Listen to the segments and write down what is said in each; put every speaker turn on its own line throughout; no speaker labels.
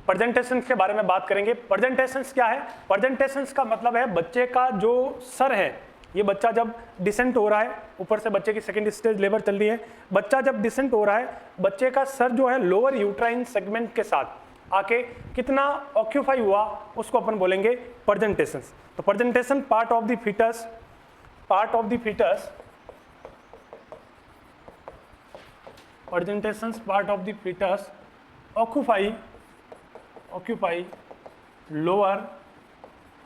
Presentation के बारे में बात करेंगे। प्रेजेंटेशंस क्या है? प्रेजेंटेशंस का मतलब है बच्चे का जो सर है, ये बच्चा जब डिसेंट हो रहा है, ऊपर से बच्चे की सेकंड स्टेज लेबर चल रही है, बच्चा जब डिसेंट हो रहा है, बच्चे का सर जो है लोअर यूट्राइन सेगमेंट के साथ आके कितना ऑक्यूपाई हुआ, उसको अपन बोलेंगे प्रेजेंटेशंस। तो presentation part of the fetus presentations part of the fetus occupy lower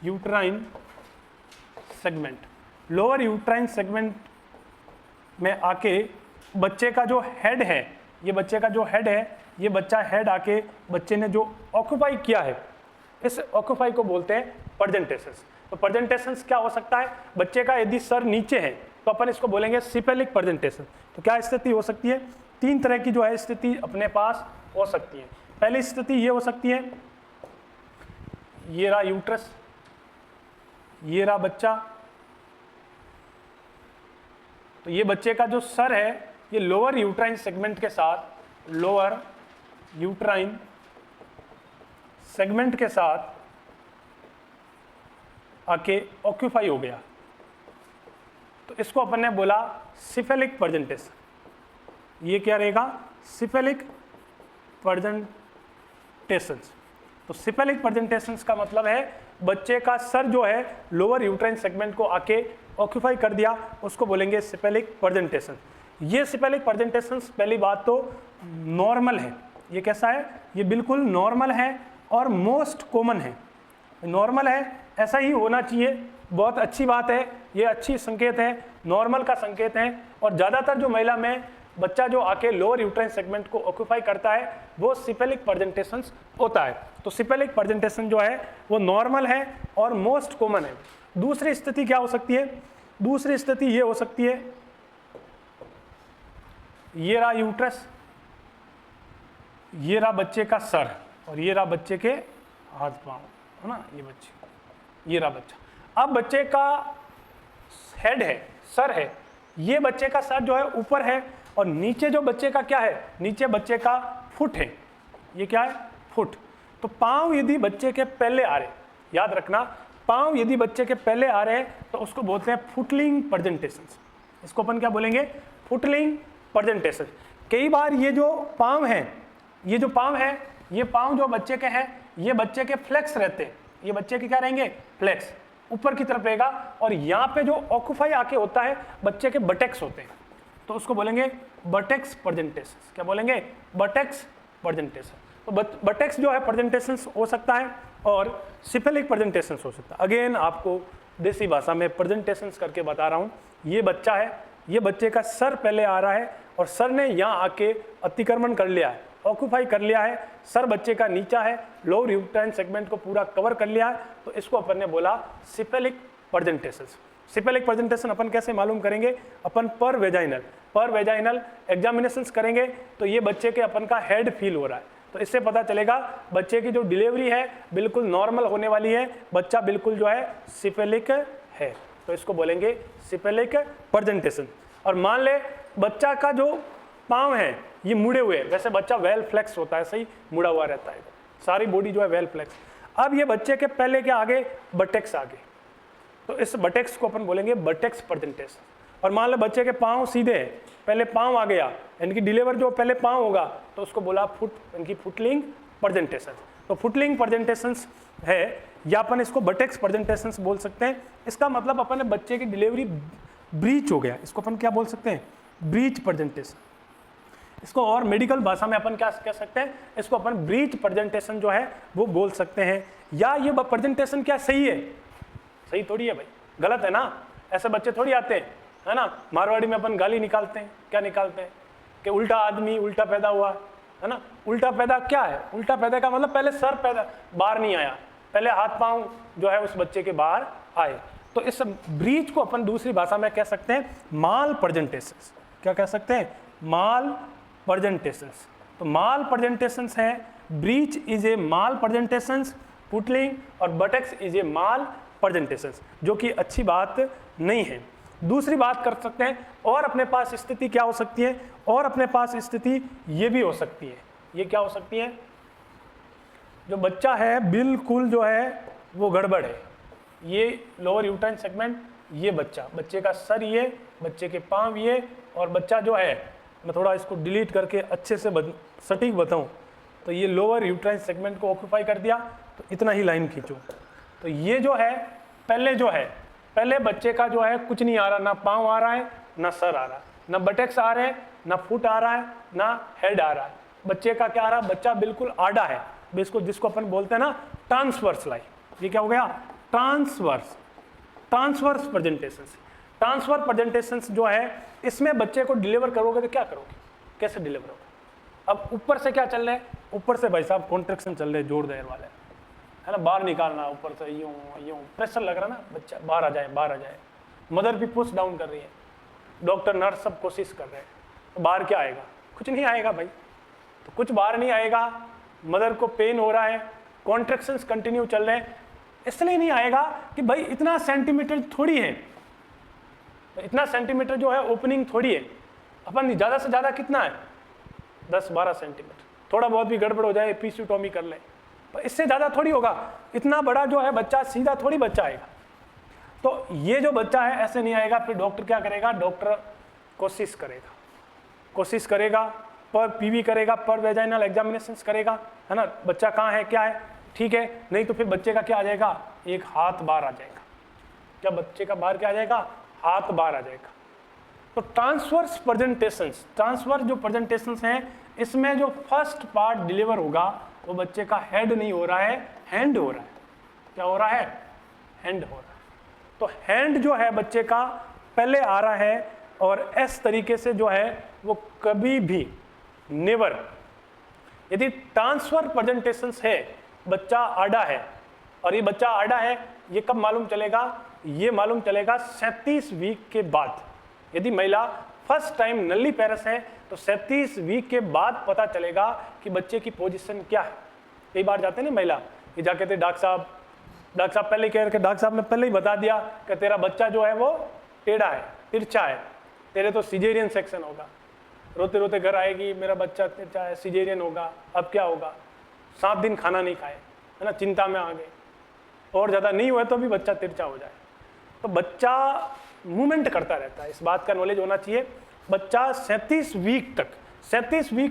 uterine segment। Lower uterine segment में आके बच्चे का जो हेड है, ये बच्चे का जो हेड है, ये बच्चा हेड आके बच्चे ने जो ऑक्यूपाई किया है, इस ऑक्यूपाई को बोलते हैं प्रेजेंटेशंस। तो प्रेजेंटेशंस क्या हो सकता है? बच्चे का यदि सर नीचे है तो अपन इसको बोलेंगे सिपेलिक प्रेजेंटेशन। तो क्या स्थिति हो सकती है? 3 तरह की जो है स्थिति अपने पास हो सकती है। पहली स्थिति ये हो सकती है, ये रहा यूट्रस, ये रहा बच्चा, तो ये बच्चे का जो सर है ये लोअर यूट्राइन सेगमेंट के साथ, लोअर यूट्राइन सेगमेंट के साथ आके ऑक्यूपाई हो गया, तो इसको अपन ने बोला सिफेलिक प्रेजेंटेशन। ये क्या रहेगा? Cephalic presentations. तो सिफेलिक प्रेजेंटेशंस का मतलब है बच्चे का सर जो है लोअर यूट्राइन सेगमेंट को आके ऑक्यूपाई कर दिया, उसको बोलेंगे सिफेलिक प्रेजेंटेशन। ये सिफेलिक प्रेजेंटेशंस पहली बात तो नॉर्मल है। ये कैसा है? ये बिल्कुल नॉर्मल है और मोस्ट कॉमन है। नॉर्मल है, ऐसा ही होना चाहिए, बहुत अच्छी बात है, ये अच्छी संकेत है, नॉर्मल का संकेत है। और ज़्यादातर जो महिला में बच्चा जो आके लोअर यूट्राइन सेगमेंट को ऑक्यूपाई करता है वो सिफेलिक प्रेजेंटेशंस होता है। तो सिफेलिक प्रेजेंटेशन जो है वो नॉर्मल है और मोस्ट कॉमन है। दूसरी स्थिति क्या हो सकती है? दूसरी स्थिति ये हो सकती है, ये रहा यूट्रस, ये रहा बच्चे का सर और ये रहा बच्चे के हाथ पांव, है ना, ये बच्चे, ये रहा बच्चा। अब बच्चे का हेड है, सर है, ये बच्चे का सर जो है ऊपर है और नीचे जो बच्चे का क्या है? नीचे बच्चे का फुट है। ये क्या है? फुट। तो पांव यदि बच्चे के पहले आ रहे, याद रखना, पांव यदि बच्चे के पहले आ रहे हैं तो उसको बोलते हैं फुटलिंग प्रेजेंटेशंस। इसको अपन क्या बोलेंगे? Footling presentation. कई बार ये जो पांव है, ये जो पांव है, ये पांव जो बच्चे के हैं, ये बच्चे के फ्लेक्स रहते हैं। ये बच्चे के क्या रहेंगे? फ्लेक्स, ऊपर की तरफ रहेगा। और यहाँ पे जो ऑक्यूपाई आके होता है बच्चे के बटेक्स होते हैं, तो उसको बोलेंगे बटेक्स प्रेजेंटेशन। क्या बोलेंगे? बटेक्स प्रेजेंटेशन। तो बटेक्स जो है प्रेजेंटेशन हो सकता है और सिफेलिक प्रेजेंटेशन हो सकता है। अगेन आपको देसी भाषा में प्रेजेंटेशन करके बता रहा हूँ। ये बच्चा है, ये बच्चे का सर पहले आ रहा है और सर ने यहाँ आके अतिक्रमण कर लिया है, ऑक्यूपाई कर लिया है, सर बच्चे का नीचा है, लोअर यूट्राइन सेगमेंट को पूरा कवर कर लिया है, तो इसको अपन ने बोला सिफेलिक प्रेजेंटेशन। सिफेलिक प्रेजेंटेशन अपन कैसे मालूम करेंगे? अपन पर वेजाइनल एग्जामिनेशंस करेंगे तो ये बच्चे के अपन का हेड फील हो रहा है, तो इससे पता चलेगा बच्चे की जो डिलीवरी है बिल्कुल नॉर्मल होने वाली है, बच्चा बिल्कुल जो है सिफेलिक है, तो इसको बोलेंगे सिफेलिक प्रेजेंटेशन। और मान ले बच्चा का जो पाँव है ये मुड़े हुए, वैसे बच्चा वेल फ्लेक्स होता है, सही मुड़ा हुआ रहता है, सारी बॉडी जो है वेल फ्लेक्स। अब ये बच्चे के पहले के आगे बटेक्स आगे, तो इस बटेक्स को अपन बोलेंगे बटेक्स प्रेजेंटेशन। और मान लो बच्चे के पाँव सीधे हैं, पहले पाँव आ गया, इनकी डिलीवर जो पहले पाँव होगा तो उसको बोला इनकी फुटलिंग प्रेजेंटेशन। तो फुटलिंग प्रेजेंटेशंस है या अपन इसको बटेक्स प्रेजेंटेशंस बोल सकते हैं। इसका मतलब अपन ने बच्चे की डिलीवरी ब्रीच हो गया, इसको अपन क्या बोल सकते हैं? Breech presentation. इसको और मेडिकल भाषा में अपन क्या कह सकते हैं? इसको अपन ब्रीच प्रेजेंटेशन जो है वो बोल सकते हैं। या ये प्रेजेंटेशन क्या सही है? सही थोड़ी है भाई, गलत है ना, ऐसे बच्चे थोड़ी आते हैं, है ना। मारवाड़ी में अपन गाली निकालते हैं, क्या निकालते हैं कि उल्टा आदमी उल्टा पैदा हुआ, है ना। उल्टा पैदा क्या है? उल्टा पैदा का मतलब पहले सर पैदा बाहर नहीं आया, पहले हाथ पांव जो है उस बच्चे के बाहर आए। तो इस ब्रीच को अपन दूसरी भाषा में कह सकते हैं माल प्रेजेंटेशंस। क्या कह सकते हैं? Malpresentations. तो माल प्रेजेंटेशंस है, breech is a malpresentations, footling और buttocks is a mall presentations, जो कि अच्छी बात नहीं है। दूसरी बात कर सकते हैं, और अपने पास स्थिति क्या हो सकती है? और अपने पास स्थिति ये भी हो सकती है। ये क्या हो सकती है? जो बच्चा है बिल्कुल जो है वो गड़बड़ है। ये लोअर यूट्राइन सेगमेंट, ये बच्चे का सर ये, बच्चे के पाँव ये, और बच्चा जो है, मैं थोड़ा इसको डिलीट करके अच्छे से सटीक बताऊं तो ये लोअर यूट्राइन सेगमेंट को ऑक्यूपाई कर दिया, तो इतना ही लाइन खींचो। तो ये जो है पहले बच्चे का जो है कुछ नहीं आ रहा, ना पाँव आ रहा है, ना सर आ रहा है, ना बटेक्स आ रहे हैं, ना फुट आ रहा है, ना हेड आ रहा है। बच्चे का क्या आ रहा है, बच्चा बिल्कुल आड़ा है, जिसको अपन बोलते हैं ना ट्रांसवर्स लाइन। ये क्या हो गया, ट्रांसवर्स प्रेजेंटेशन। ट्रांसफर प्रेजेंटेशन जो है, इसमें बच्चे को डिलीवर करोगे तो क्या करोगे, कैसे डिलीवर होगा। अब ऊपर से क्या चल रहा है, ऊपर से भाई साहब कॉन्ट्रैक्शन चल रहे हैं जोर देर वाले, है ना, बाहर निकालना, ऊपर से यूं प्रेशर लग रहा है ना, बच्चा बाहर आ जाए। मदर भी पुश डाउन कर रही है, डॉक्टर नर्स सब कोशिश कर रहे हैं, तो बाहर क्या आएगा, कुछ नहीं आएगा भाई। तो कुछ बाहर नहीं आएगा, मदर को पेन हो रहा है, कॉन्ट्रैक्शंस कंटिन्यू चल रहे हैं, इसलिए नहीं आएगा कि भाई इतना सेंटीमीटर थोड़ी है, इतना सेंटीमीटर जो है ओपनिंग थोड़ी है। अपन ज़्यादा से ज़्यादा कितना है, 10-12 सेंटीमीटर, थोड़ा बहुत भी गड़बड़ हो जाए एपिसियोटोमी कर ले, पर इससे ज़्यादा थोड़ी होगा। इतना बड़ा जो है बच्चा सीधा थोड़ी बच्चा आएगा। तो ये जो बच्चा है ऐसे नहीं आएगा। फिर डॉक्टर क्या करेगा, डॉक्टर कोशिश करेगा पर पीवी करेगा, पर वेजाइनल एग्जामिनेशन करेगा, है ना, बच्चा कहाँ है क्या है, ठीक है। नहीं तो फिर बच्चे का क्या आ जाएगा, एक हाथ बाहर आ जाएगा। क्या बच्चे का बाहर क्या आ जाएगा, हाथ बाहर आ जाएगा। तो ट्रांसफर जो प्रेजेंटेशंस हैं, इसमें जो फर्स्ट पार्ट डिलीवर होगा वो बच्चे का हेड नहीं हो रहा है, हैंड हो रहा है। क्या हो रहा है, हैंड हो रहा है। तो हैंड जो है बच्चे का पहले आ रहा है, और इस तरीके से जो है वो कभी भी नेवर, यदि ट्रांसफर प्रेजेंटेशंस है, बच्चा आड़ा है, और ये बच्चा आड़ा है, ये कब मालूम चलेगा, ये मालूम चलेगा 37 वीक के बाद। यदि महिला फर्स्ट टाइम नल्ली पैरस है तो 37 वीक के बाद पता चलेगा कि बच्चे की पोजीशन क्या है। कई बार जाते हैं ना महिला, ये जाके थे डॉक्टर साहब पहले कह रहे, डॉक्टर साहब ने पहले ही बता दिया कि तेरा बच्चा जो है वो टेढ़ा है, तिरछा है, तेरे तो सिजेरियन सेक्शन होगा। रोते रोते घर आएगी, मेरा बच्चा तिरछा है, सिजेरियन होगा, अब क्या होगा, 7 दिन खाना नहीं खाए, है ना, चिंता में आ गए, और ज़्यादा नहीं हुआ तो भी बच्चा तिरछा हो जाए। तो बच्चा मूवमेंट करता रहता है, इस बात का नॉलेज होना चाहिए। बच्चा 37 वीक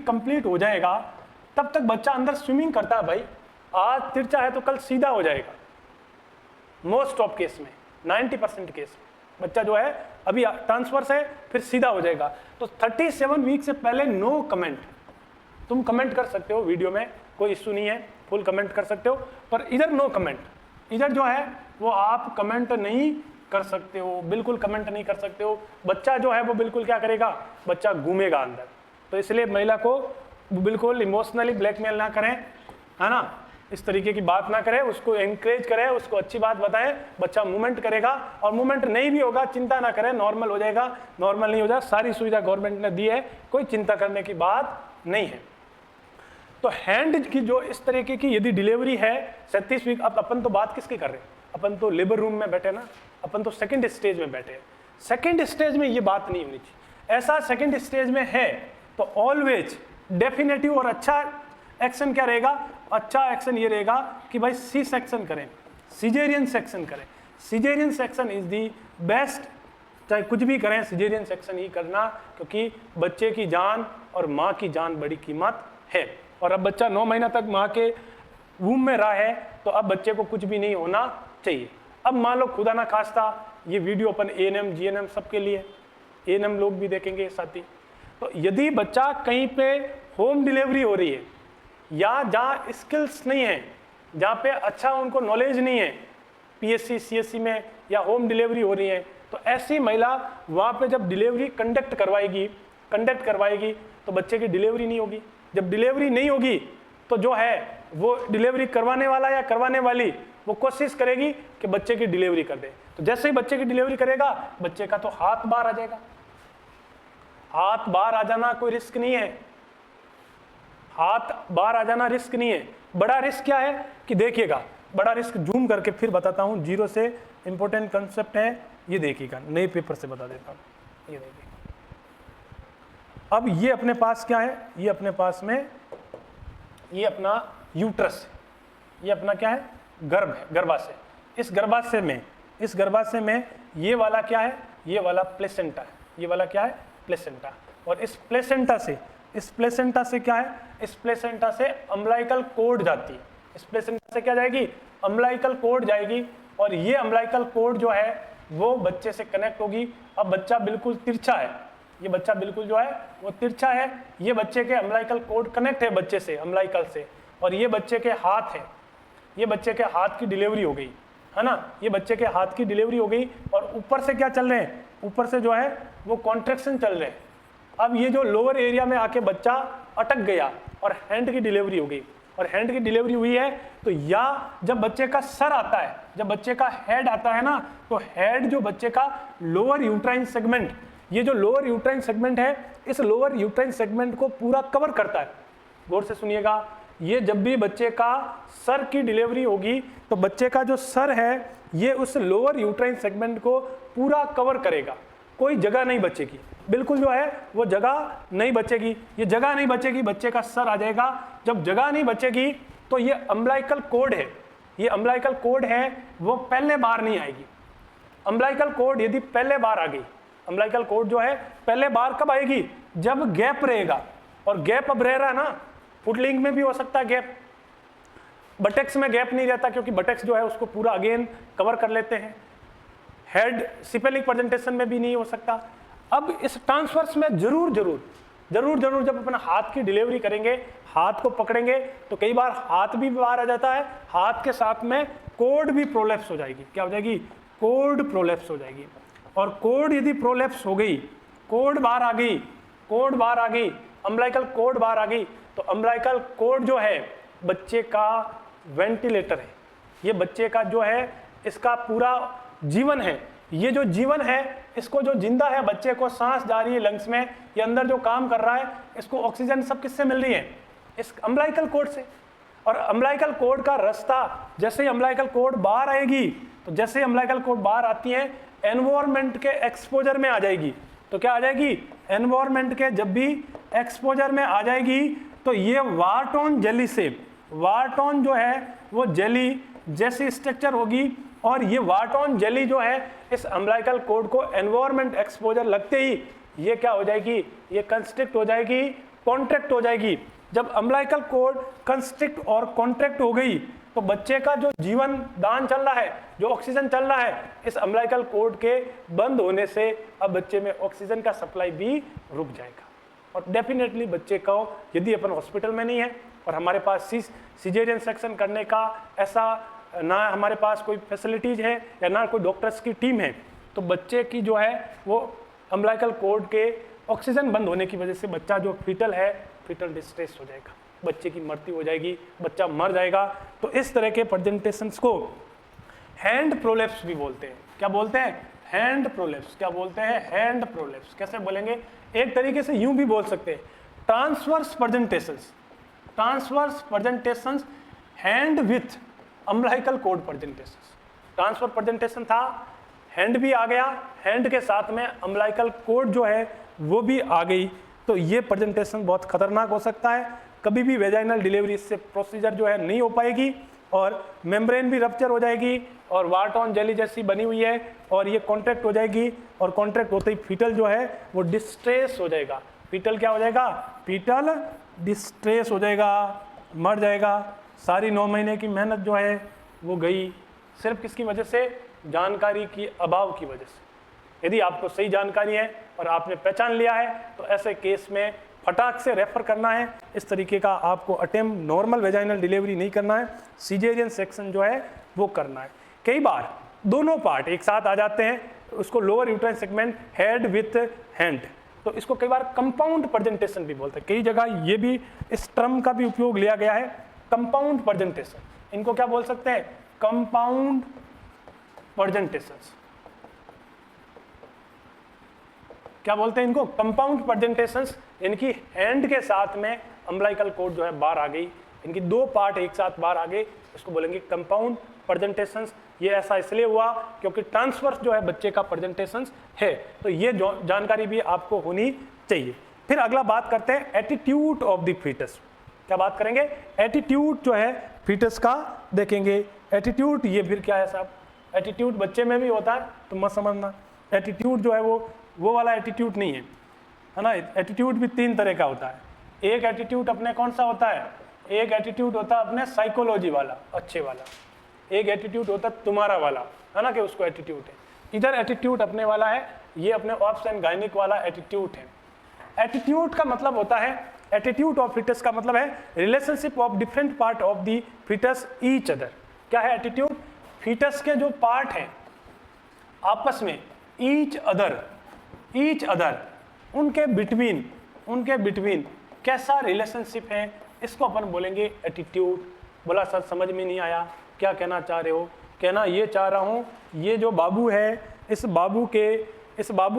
कंप्लीट हो जाएगा, तब तक बच्चा अंदर स्विमिंग करता है भाई। आज तिरछा है तो कल सीधा हो जाएगा। मोस्ट ऑफ केस में, 90% केस में बच्चा जो है अभी ट्रांसफर से फिर सीधा हो जाएगा। तो 37 वीक से पहले नो कमेंट। तुम कमेंट कर सकते हो वीडियो में, कोई इश्यू नहीं है, फुल कमेंट कर सकते हो, पर इधर नो कमेंट। इधर जो है वो आप कमेंट नहीं कर सकते हो, बिल्कुल कमेंट नहीं कर सकते हो। बच्चा जो है वो बिल्कुल क्या करेगा, बच्चा घूमेगा अंदर। तो इसलिए महिला को बिल्कुल इमोशनली ब्लैकमेल ना करें, है ना, इस तरीके की बात ना करें, उसको एनकरेज करें, उसको अच्छी बात बताएं। बच्चा मूवमेंट करेगा, और मूवमेंट नहीं भी होगा चिंता ना करें, नॉर्मल हो जाएगा। नॉर्मल नहीं हो जाएगा, सारी सुविधा गवर्नमेंट ने दी है, कोई चिंता करने की बात नहीं है। तो हैंड की जो इस तरीके की यदि डिलीवरी है 37 वीक, अब अपन तो बात किसकी कर रहे हैं, अपन तो लेबर रूम में बैठे ना, अपन तो सेकंड स्टेज में बैठे हैं। सेकंड स्टेज में ये बात नहीं होनी चाहिए। ऐसा सेकंड स्टेज में है तो ऑलवेज डेफिनेटिव और अच्छा एक्शन क्या रहेगा, अच्छा एक्शन ये रहेगा कि भाई सी सेक्शन करें, सिजेरियन सेक्शन करें। Caesarean section is the best, चाहे कुछ भी करें सिजेरियन सेक्शन ही करना, क्योंकि बच्चे की जान और माँ की जान बड़ी कीमत है। और अब बच्चा 9 महीना तक माँ के वूम में रहा है, तो अब बच्चे को कुछ भी नहीं होना चाहिए। अब मान लो खुदा ना खास्ता, ये वीडियो अपन ANM GNM सबके लिए, ANM लोग भी देखेंगे साथी। तो यदि बच्चा कहीं पे होम डिलीवरी हो रही है, या जहाँ स्किल्स नहीं है, जहाँ पे अच्छा उनको नॉलेज नहीं है, PSC CSC में या होम डिलीवरी हो रही है, तो ऐसी महिला वहाँ पे जब डिलीवरी कंडक्ट करवाएगी तो बच्चे की डिलीवरी नहीं होगी। जब डिलीवरी नहीं होगी तो जो है वो डिलीवरी करवाने वाला या करवाने वाली वो कोशिश करेगी कि बच्चे की डिलीवरी कर दे। तो जैसे ही बच्चे की डिलीवरी करेगा, बच्चे का तो हाथ बाहर आ जाएगा। हाथ बाहर आ जाना कोई रिस्क नहीं है, हाथ बाहर आ जाना रिस्क नहीं है। बड़ा रिस्क क्या है कि देखिएगा, बड़ा रिस्क जूम करके फिर बताता हूँ, 0 से इंपॉर्टेंट कंसेप्ट है, ये देखिएगा, नए पेपर से बता देता हूँ। ये देखिए, अब ये अपने पास क्या है, ये अपने पास में ये अपना यूट्रस है, ये अपना क्या है, गर्भ है, गर्भाशय। इस गर्भाशय में ये वाला क्या है, ये वाला प्लेसेंटा है, ये वाला क्या है, प्लेसेंटा। और इस प्लेसेंटा से क्या है, इस प्लेसेंटा से अम्बिलिकल कोर्ड जाती है, इस प्लेसेंटा से क्या जाएगी, अम्बिलिकल कोर्ड जाएगी। और ये अम्बिलिकल कोर्ड जो है वो बच्चे से कनेक्ट होगी। अब बच्चा बिल्कुल तिरछा है, ये बच्चा बिल्कुल जो है वो तिरछा है, ये बच्चे के अम्बिलिकल कोर्ड कनेक्ट है बच्चे से, अम्बिलिकल से। और ये बच्चे के हाथ है, ये बच्चे के हाथ की डिलीवरी हो गई है ना, ये बच्चे के हाथ की डिलीवरी हो गई। और ऊपर से क्या चल रहे हैं, ऊपर से जो है वो कॉन्ट्रैक्शन चल रहे हैं। अब ये जो लोअर एरिया में आके बच्चा अटक गया और हैंड की डिलीवरी हो गई। और हैंड की डिलीवरी हुई है तो या जब बच्चे का सर आता है, जब बच्चे का हेड आता है ना, तो हेड जो बच्चे का लोअर यूट्राइन सेगमेंट, ये जो लोअर यूट्राइन सेगमेंट है, इस लोअर यूट्राइन सेगमेंट को पूरा कवर करता है। गौर से सुनिएगा, ये जब भी बच्चे का सर की डिलीवरी होगी तो बच्चे का जो सर है ये उस लोअर यूट्राइन सेगमेंट को पूरा कवर करेगा, कोई जगह नहीं बचेगी, बिल्कुल जो है वो जगह नहीं बचेगी। ये जगह नहीं बचेगी, बच्चे का सर आ जाएगा। जब जगह नहीं बचेगी तो ये अम्बिलिकल कोर्ड है, ये अम्बिलिकल कोर्ड है वो पहले बार नहीं आएगी। अम्बिलिकल कोर्ड यदि पहले बार आ गई, अम्बिलिकल कोर्ड जो है पहले बार कब आएगी, जब गैप रहेगा। और गैप अब रह रहा है ना, फुटलिंग में भी हो सकता है गैप, बटेक्स में गैप नहीं रहता क्योंकि बटेक्स जो है उसको पूरा अगेन कवर कर लेते हैं। हेड सिपेलिक प्रेजेंटेशन में भी नहीं हो सकता। अब इस ट्रांसवर्स में जरूर जब अपना हाथ की डिलीवरी करेंगे, हाथ को पकड़ेंगे तो कई बार हाथ भी बाहर आ जाता है, हाथ के साथ में कोर्ड भी प्रोलैप्स हो जाएगी। क्या हो जाएगी, कोर्ड प्रोलैप्स हो जाएगी। और कोर्ड यदि प्रोलैप्स हो गई, कोर्ड बाहर आ गई, अम्बिलिकल कोर्ड बाहर आ गई, तो अम्बिलिकल कोर्ड जो है बच्चे का वेंटिलेटर है, ये बच्चे का जो है इसका पूरा जीवन है। ये जो जीवन है, इसको जो जिंदा है, बच्चे को सांस जा रही है लंग्स में, ये अंदर जो काम कर रहा है, इसको ऑक्सीजन सब किससे मिल रही है, इस अम्बिलिकल कोर्ड से। और अम्बिलिकल कोर्ड का रास्ता, जैसे ही अम्बिलिकल कोर्ड बाहर आएगी, तो जैसे ही अम्बिलिकल कोर्ड बाहर आती है एनवायरमेंट के एक्सपोजर में आ जाएगी। तो क्या आ जाएगी, एनवायरमेंट के जब भी एक्सपोजर में आ जाएगी तो ये वार्टोन जेली से, वार्टोन जो है वो जेली जैसी स्ट्रक्चर होगी। और ये वार्टोन जेली जो है इस अम्बिलिकल कोर्ड को एनवायरमेंट एक्सपोजर लगते ही ये क्या हो जाएगी, ये कंस्ट्रिक्ट हो जाएगी, कॉन्ट्रैक्ट हो जाएगी। जब अम्बिलिकल कोर्ड कंस्ट्रिक्ट और कॉन्ट्रैक्ट हो गई तो बच्चे का जो जीवन दान चल रहा है, जो ऑक्सीजन चल रहा है, इस अम्बिलिकल कोर्ड के बंद होने से अब बच्चे में ऑक्सीजन का सप्लाई भी रुक जाएगा। और डेफिनेटली बच्चे को यदि अपन हॉस्पिटल में नहीं है और हमारे पास सिजेरियन सेक्शन करने का ऐसा ना हमारे पास कोई फैसिलिटीज है या ना कोई डॉक्टर्स की टीम है, तो बच्चे की जो है वो अम्बिलिकल कोर्ड के ऑक्सीजन बंद होने की वजह से बच्चा जो फीटल है, फीटल डिस्ट्रेस हो जाएगा, बच्चे की मृत्यु हो जाएगी, बच्चा मर जाएगा। तो इस तरह के प्रेजेंटेशंस को हैंड प्रोलैप्स भी बोलते हैं। क्या बोलते हैं, हैंड प्रोलैप्स। क्या बोलते हैं, हैंड प्रोलैप्स। कैसे बोलेंगे, एक तरीके से यूं भी बोल सकते हैं, transverse presentations, transverse presentations hand with umbilical cord presentations. Transfer presentation था, हैंड भी आ गया, हैंड के साथ में अम्बिलिकल कोर्ड जो है वो भी आ गई। तो ये प्रेजेंटेशन बहुत खतरनाक हो सकता है, कभी भी वेजाइनल डिलीवरी से प्रोसीजर जो है नहीं हो पाएगी और मेम्ब्रेन भी रप्चर हो जाएगी और वार्टोन जेली जैसी बनी हुई है और ये कॉन्ट्रैक्ट हो जाएगी। और कॉन्ट्रैक्ट होते ही फीटल जो है वो डिस्ट्रेस हो जाएगा। फीटल क्या हो जाएगा, फीटल डिस्ट्रेस हो जाएगा, मर जाएगा। सारी 9 महीने की मेहनत जो है वो गई, सिर्फ किसकी वजह से, जानकारी की अभाव की वजह से। यदि आपको सही जानकारी है और आपने पहचान लिया है तो ऐसे केस में फटाक से रेफर करना है। इस तरीके का आपको अटेम्प्ट नॉर्मल वेजाइनल डिलीवरी नहीं करना है, सिजेरियन सेक्शन जो है वो करना है। कई बार दोनों पार्ट एक साथ आ जाते हैं, उसको lower uterine segment head with hand, तो इसको कई बार कंपाउंड प्रेजेंटेशन भी बोलते हैं। कई जगह ये भी इस टर्म का भी उपयोग लिया गया है, कंपाउंड प्रेजेंटेशन। इनको क्या बोल सकते हैं, कंपाउंड प्रेजेंटेशंस। क्या बोलते हैं इनको, कंपाउंड प्रेजेंटेशंस। इनकी हैंड के साथ में अम्बिलिकल कोर्ड जो है बाहर आ गई, इनकी 2 पार्ट एक साथ बाहर आ गए, इसको बोलेंगे कंपाउंड प्रेजेंटेशंस। ये ऐसा इसलिए हुआ क्योंकि ट्रांसवर्स जो है बच्चे का प्रेजेंटेशंस है, तो ये जानकारी भी आपको होनी चाहिए। फिर अगला बात करते हैं एटीट्यूड ऑफ द फीटस। क्या बात करेंगे? एटीट्यूड जो है फीटस का देखेंगे। एटीट्यूड ये फिर क्या है साहब? एटीट्यूड बच्चे में भी होता है, तो मत समझना। एटीट्यूड जो है वो वाला एटीट्यूड नहीं है ना। एटीट्यूड भी 3 तरह का होता है। एक एटीट्यूड अपने कौन सा होता है? एक एटीट्यूड होता है अपने साइकोलॉजी वाला, अच्छे वाला। एक एटीट्यूड होता है तुम्हारा वाला, है ना, कि उसको एटीट्यूड है। इधर एटीट्यूड अपने वाला है, ये अपने ऑब्स एंड गायनिक वाला एटीट्यूड है। एटीट्यूड का मतलब होता है, एटीट्यूड ऑफ फीटस का मतलब है relationship of different part of the fetus each other. क्या है एटीट्यूड? फीटस के जो पार्ट हैं आपस में, ईच अदर उनके बिटवीन कैसा रिलेशनशिप है, इसको अपन बोलेंगे एटीट्यूड। बोला सर समझ में नहीं आया, क्या कहना चाह रहे हो? कहना ये चाह रहा हूँ, ये जो बाबू है, इस बाबू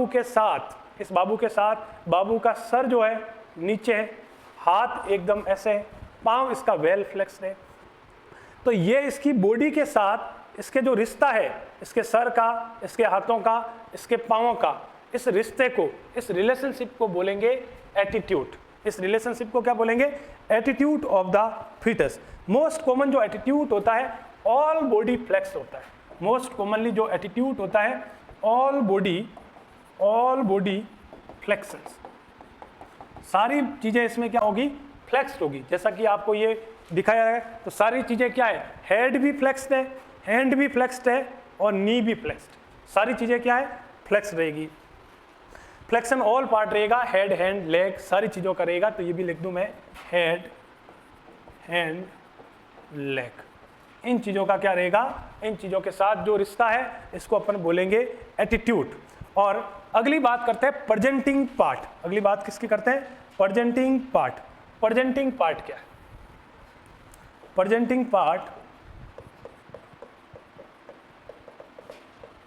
के साथ बाबू का सर जो है नीचे है, हाथ एकदम ऐसे, पाँव इसका वेल फ्लेक्स है। तो ये इसकी बॉडी के साथ इसके जो रिश्ता है, इसके सर का, इसके हाथों का, इसके पाँवों का, इस रिश्ते को, इस रिलेशनशिप को बोलेंगे एटीट्यूड। इस रिलेशनशिप को क्या बोलेंगे? Attitude of the fetus. Most common जो एटीट्यूड होता है ऑल बॉडी फ्लेक्स होता है। मोस्ट कॉमनली जो एटीट्यूड होता है ऑल बॉडी फ्लेक्शंस। सारी चीजें इसमें क्या होगी? फ्लेक्स्ड होगी। जैसा कि आपको ये दिखाया है, तो सारी चीजें क्या है? हेड भी फ्लेक्स्ड है, हैंड भी फ्लेक्स्ड है और नी भी फ्लेक्स्ड। सारी चीजें क्या है? फ्लेक्स रहेगी। फ्लेक्शन ऑल पार्ट रहेगा, हेड, हैंड, लेग, सारी चीजों का रहेगा। तो ये भी लिख दूं मैं, हेड, हैंड, लेग। इन चीजों का क्या रहेगा? इन चीजों के साथ जो रिश्ता है इसको अपन बोलेंगे एटीट्यूड। और अगली बात करते हैं प्रेजेंटिंग पार्ट। अगली बात किसकी करते हैं? Presenting part. प्रेजेंटिंग पार्ट क्या है? प्रेजेंटिंग पार्ट,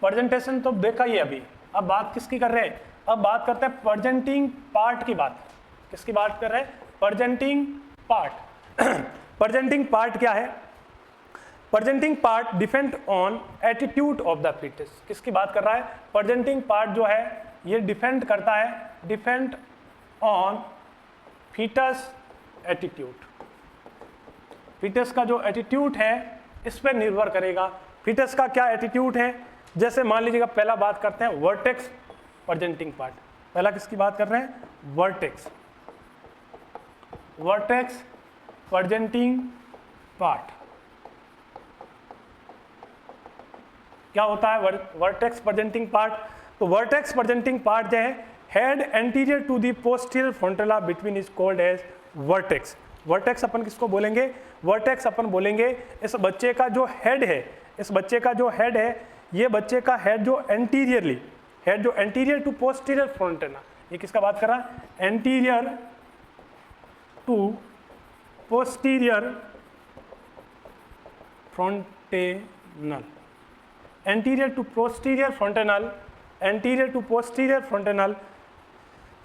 प्रेजेंटेशन तो देखा ही अभी। अब बात किसकी कर रहे हैं? अब बात करते हैं प्रेजेंटिंग पार्ट की बात। किसकी बात कर रहे हैं? Presenting part. प्रेजेंटिंग पार्ट क्या है? Presenting part depend on attitude of the fetus. किसकी बात कर रहा है? प्रेजेंटिंग पार्ट जो है ये डिपेंड करता है, depend on fetus attitude. Fetus का जो एटीट्यूड है इस पर निर्भर करेगा। फीटस का क्या एटीट्यूड है? जैसे मान लीजिएगा, पहला बात करते हैं वर्टेक्स प्रेजेंटिंग पार्ट। पहला किसकी बात कर रहे हैं? Vertex presenting part. क्या होता है वर्टेक्स प्रेजेंटिंग पार्ट? तो वर्टेक्स प्रेजेंटिंग पार्ट जो है head anterior to the posterior fontanelle between is called as vertex. Vertex अपन किसको बोलेंगे? वर्टेक्स अपन बोलेंगे इस बच्चे का जो हेड है, इस बच्चे का जो हेड है, ये बच्चे का हेड जो एंटीरियर टू पोस्टीरियर फ्रंटला, ये किसका बात कर रहा है? Anterior to posterior fontanelle. Anterior to posterior fontanelle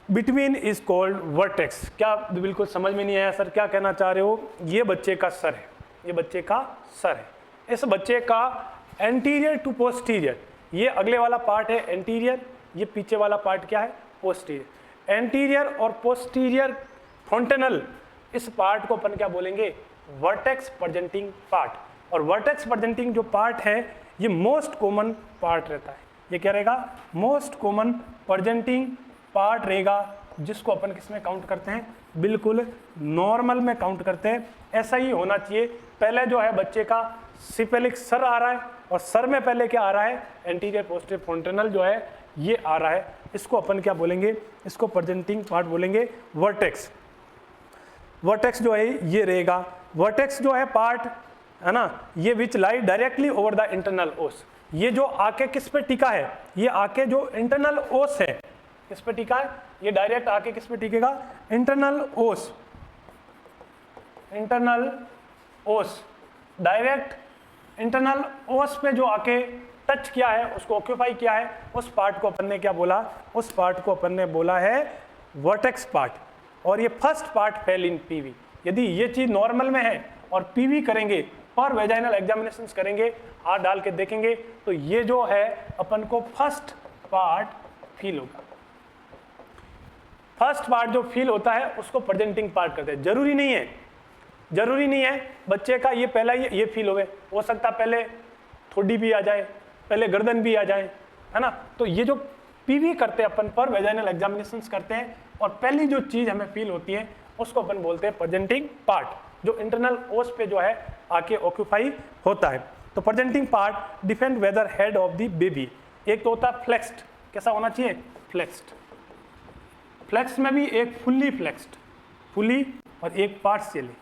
between is called vertex. क्या बिल्कुल समझ में नहीं आया सर, क्या कहना चाह रहे हो? ये बच्चे का सर है, ये बच्चे का सर है। इस बच्चे का एंटीरियर टू पोस्टीरियर, ये अगले वाला पार्ट है एंटीरियर, ये पीछे वाला पार्ट क्या है? पोस्टीरियर। एंटीरियर और पोस्टीरियर फ्रंटेनल, इस पार्ट को अपन क्या बोलेंगे? Vertex presenting part. और वर्टेक्स प्रेजेंटिंग जो पार्ट है ये मोस्ट कॉमन पार्ट रहता है। ये क्या रहेगा? मोस्ट कॉमन प्रेजेंटिंग पार्ट रहेगा, जिसको अपन किस में काउंट करते हैं? बिल्कुल नॉर्मल में काउंट करते हैं। ऐसा ही होना चाहिए। पहले जो है बच्चे का सिपेलिक सर आ रहा है, और सर में पहले क्या आ रहा है? एंटीरियर पोस्टीरियर फ्रंटेनल जो है ये आ रहा है। इसको अपन क्या बोलेंगे? इसको प्रेजेंटिंग पार्ट बोलेंगे वर्टेक्स। वर्टेक्स जो है ये रहेगा। वर्टेक्स जो है पार्ट है ना, ये विच लाई डायरेक्टली ओवर द इंटरनल ओस। ये जो आके किस पे टिका है? ये आके जो इंटरनल ओस है किस पे टिका है? ये डायरेक्ट आके किस पे टिकेगा? इंटरनल ओस। इंटरनल ओस डायरेक्ट इंटरनल ओस पे जो आके टच किया है, उसको ऑक्यूपाई किया है, उस पार्ट को अपन ने क्या बोला? उस पार्ट को अपन ने बोला है वर्टेक्स पार्ट। और ये फर्स्ट पार्ट फेल इन पीवी। यदि ये चीज नॉर्मल में है और पीवी करेंगे, पर वेजाइनल एग्जामिनेशन करेंगे, हाथ डाल के देखेंगे, तो ये जो है अपन को फर्स्ट पार्ट फील होगा। फर्स्ट पार्ट जो फील होता है उसको प्रेजेंटिंग पार्ट कहते हैं। जरूरी नहीं है जरूरी नहीं है बच्चे का ये पहला ये फील हो सकता है पहले थोड़ी भी आ जाए, पहले गर्दन भी आ जाए, है ना। तो ये जो पीवी करते हैं अपन पर वेजाइनल एग्जामिनेशंस करते हैं, और पहली जो चीज हमें फील होती है उसको अपन बोलते हैं प्रेजेंटिंग पार्ट, जो इंटरनल ओस पे जो है आके ऑक्यूपाई होता है। तो presenting part defend whether head of the baby, एक तो होता है फ्लेक्स्ड, कैसा होना चाहिए, फ्लेक्स्ड। फ्लेक्स में भी एक फुल्ली फ्लेक्स्ड, फुल्ली, और एक पार्शियली।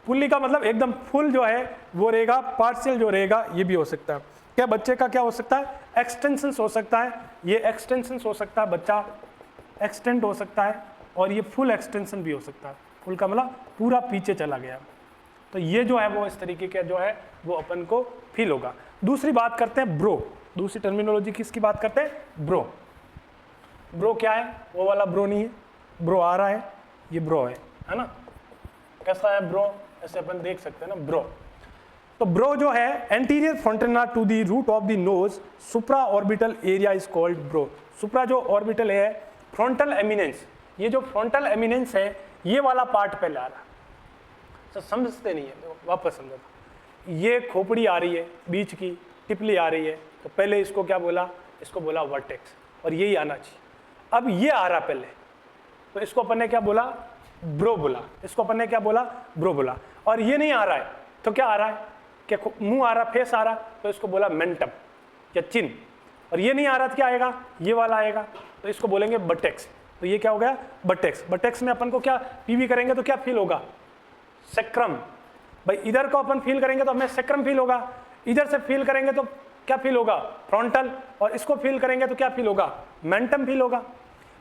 फुल्ली का मतलब एकदम फुल जो है वो रहेगा, पार्शियल जो रहेगा ये भी हो सकता है। क्या बच्चे का क्या हो सकता है, एक्सटेंशन हो सकता है, ये एक्सटेंशन हो सकता है, बच्चा एक्सटेंड हो सकता है, और ये फुल एक्सटेंशन भी हो सकता है। फुल का मतलब पूरा पीछे चला गया। तो ये जो है वो इस तरीके का जो है वो अपन को फील होगा। दूसरी बात करते हैं ब्रो, दूसरी टर्मिनोलॉजी किसकी बात करते हैं, ब्रो। ब्रो क्या है, वो वाला ब्रो नहीं है, ब्रो आ रहा है, ये ब्रो है ना। कैसा है ब्रो, ऐसे अपन देख सकते हैं ना ब्रो। तो ब्रो जो है anterior fontanelle to the root of the nose, supra orbital area is called brow. Supra जो ऑर्बिटल है, फ्रंटल एमिनेंस, ये जो फ्रंटल एमिनेंस है ये वाला पार्ट पहले आ रहा है। तो समझते नहीं है, तो वापस समझो। ये खोपड़ी आ रही है, बीच की टिपली आ रही है, तो पहले इसको क्या बोला, इसको बोला वर्टेक्स, और यही आना चाहिए। अब ये आ रहा पहले, तो इसको अपन ने क्या बोला, ब्रो बोला। इसको अपन ने क्या बोला, ब्रो बोला। और ये नहीं आ रहा है तो क्या आ रहा है, क्या मुंह आ रहा, फेस आ रहा, तो इसको बोला मेंटम या चिन। और ये नहीं आ रहा तो क्या आएगा, ये वाला आएगा, तो इसको बोलेंगे बटेक्स। तो ये क्या हो गया, बटेक्स। बटेक्स में अपन को क्या पीवी करेंगे तो क्या फील होगा, सेक्रम। भाई इधर को अपन फील करेंगे तो हमें सेक्रम फील होगा, इधर से फील करेंगे तो क्या फील होगा, फ्रंटल, और इसको फील करेंगे तो क्या फील होगा, मेंटम फील होगा।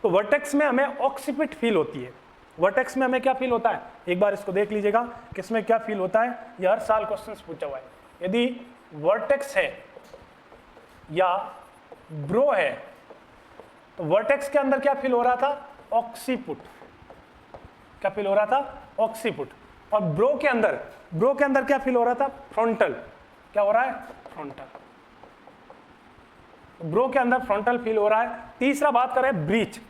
तो वर्टेक्स में हमें ऑक्सीपिट फील होती है। वर्टेक्स में हमें क्या फील होता है, एक बार इसको देख लीजिएगा किसमें क्या फील होता है, ये हर साल क्वेश्चंस पूछा हुआ है। यदि वर्टेक्स है या ब्रो है तो वर्टेक्स के अंदर क्या फील हो रहा था, ऑक्सीपुट। क्या फील हो रहा था, ऑक्सीपुट। और ब्रो के अंदर क्या फील हो रहा था, फ्रंटल। क्या हो रहा है, फ्रंटल। ब्रो के अंदर फ्रंटल फील हो रहा है। तीसरा बात करें ब्रीच,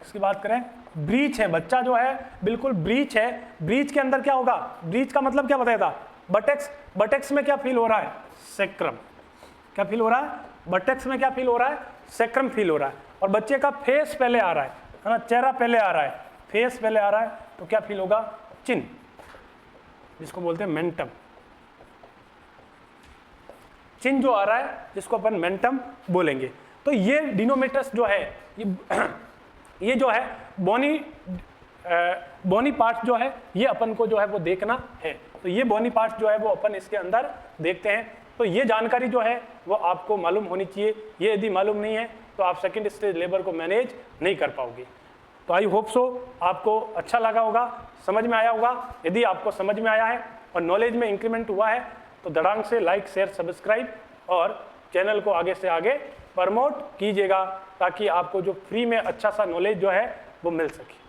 इसकी बात करें, ब्रीच है, बच्चा जो है बिल्कुल ब्रीच है। ब्रीच के अंदर क्या होगा, ब्रीच का मतलब क्या बताया था, बटेक्स। बटेक्स में क्या फील हो रहा है, सेक्रम। क्या फील हो रहा है, बटेक्स में क्या फील हो रहा है, सेक्रम फील हो रहा है। और बच्चे का फेस पहले आ रहा है ना, चेहरा पहले आ रहा है, फेस पहले आ रहा है, तो क्या फील होगा, चिन, जिसको बोलते हैं मेंटम। चिन जो आ रहा है जिसको अपन मेंटम बोलेंगे। तो ये डिनोमिनेटर्स जो है ये जो है बोनी पार्ट जो है ये अपन को जो है वो देखना है। तो ये बोनी पार्ट जो है वो अपन इसके अंदर देखते हैं। तो ये जानकारी जो है वो आपको मालूम होनी चाहिए। ये यदि मालूम नहीं है तो आप सेकंड स्टेज लेबर को मैनेज नहीं कर पाओगे। तो आई होप सो आपको अच्छा लगा होगा, समझ में आया होगा। यदि आपको समझ में आया है और नॉलेज में इंक्रीमेंट हुआ है तो धड़ाम से लाइक शेयर सब्सक्राइब और चैनल को आगे से आगे प्रमोट कीजिएगा, ताकि आपको जो फ्री में अच्छा सा नॉलेज जो है वो मिल सके।